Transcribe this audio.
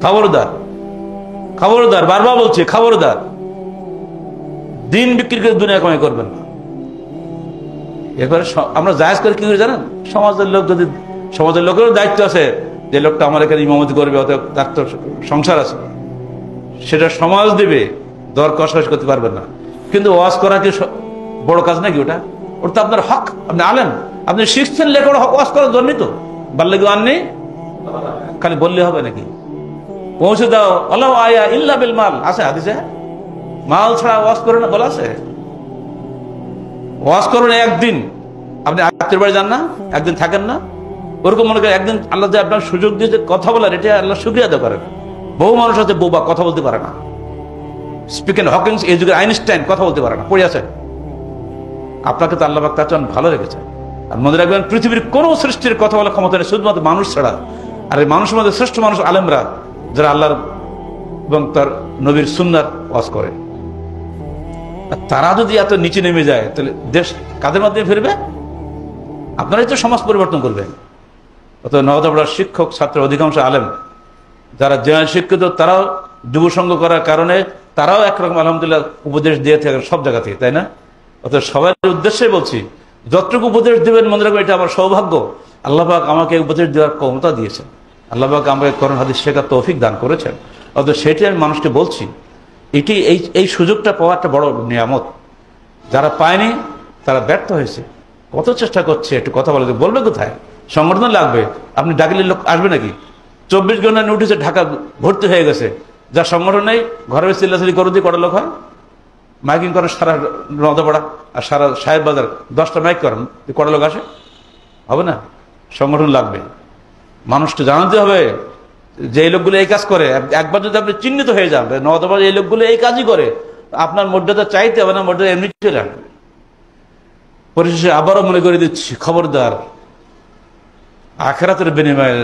খবরদার, খবরদার, বারবার বলছি খবরদার, দিন বিক্রি করে দুনিয়া কামাই করবেন না। এরপরে আমরা জায়েজ করে কি করে জানেন, সমাজের লোক যদি, সমাজের লোকেরও দায়িত্ব আছে যে লোকটা আমার এখানে ইমামতি করবে, অতএব তার তো সংসার আছে, সেটা সমাজ দেবে, দর কষাকষি করতে পারবেন না। কিন্তু ওয়াজ করা কি বড় কাজ নাকি? ওটা ওটা তো আপনার হক, আপনি আলেম, আপনি শিখছেন লেখার হক, ওয়াজ করার জন্যই তো। বাল্যে আন নেই, খালি বললে হবে নাকি? পৌঁছে দাও আল্লাহ আয়া ইল্লা বিল মাল, আছে হাদিসে, মাল ছাড়া ওয়াজ করে না বলা আছে। ওয়াজ করুন একদিন, আপনি আত্মীয় বাড়ি যান না, একদিন থাকেন না, ওরকম মনে করেন একদিন আল্লাহ যে আপনার সুযোগ দিয়েছে কথা বলার, এটা আল্লাহ শুকরিয়া আদায় করেন। বহু মানুষ আছে বোবা, কথা বলতে পারে না। স্পিকিং হকিংস, এই যুগের আইনস্টাইন কথা বলতে পারে না, পড়ে আছে। আপনাকে তো আল্লাহ তার জন্য ভালো রেখেছে। আর মনে রাখবেন, পৃথিবীর কোন সৃষ্টির কথা বলার ক্ষমতা নেই শুধুমাত্র মানুষ ছাড়া। আর এই মানুষের মধ্যে শ্রেষ্ঠ মানুষ আলেমরা, যারা আল্লাহর এবং তার নবীর সুন্নাত ওয়াজ করে। তারা যদি এত নিচে নেমে যায়, তাহলে দেশ কাদের মাধ্যমে ফিরবে? আপনারাই তো সমাজ পরিবর্তন করবেন। অত নওদাপাড়ার শিক্ষক ছাত্র অধিকাংশ আলেম যারা জেনারেল শিক্ষিত, তারাও যুব সংঘ করার কারণে তারাও একরকম আলহামদুলিল্লাহ উপদেশ দিয়ে থাকেন সব জায়গা থেকে, তাই না? অত সবার উদ্দেশ্যে বলছি, যতটুকু উপদেশ দেবেন মনে রাখবেন এটা আমার সৌভাগ্য। আল্লাহ পাক আমাকে উপদেশ দেওয়ার ক্ষমতা দিয়েছেন, আল্লাহ পাক আমাকে কোরআন হাদিস শেখার তৌফিক দান করেছেন। অত সেটি আমি মানুষকে বলছি, এটি এই সুযোগটা পাওয়া একটা বড় নিয়ামত। যারা পায়নি তারা ব্যর্থ হয়েছে। কত চেষ্টা করছে একটু কথা বলতে, বলবে কোথায়? সংগঠন লাগবে, আপনি ডাকলে লোক আসবে নাকি? 24 ঘন্টা নোটিশে ঢাকা ভর্তি হয়ে গেছে, যার সংগঠন নেই ঘরে চিল্লাচিল্লি করে দিয়ে কটা লোক হয়? মাইকিং করেন সারা নওদাপাড়া আর সারা সাহেব বাজার, 10টা মাইক করেন, কটা লোক আসে? হবে না। সংগঠন লাগবে, মানুষকে জানাতে হবে যে এই লোকগুলো এই কাজ করে। একবার যদি আপনি চিহ্নিত হয়ে যান নওদাপাড়া এই লোকগুলো এই কাজই করে, আপনার মর্যাদা চাইতে হবে না, মর্যাদা এমনি চলে আসবে। পরিশেষে আবারও মনে করে দিচ্ছি, খবরদার, আখিরাতের বিনিময়ে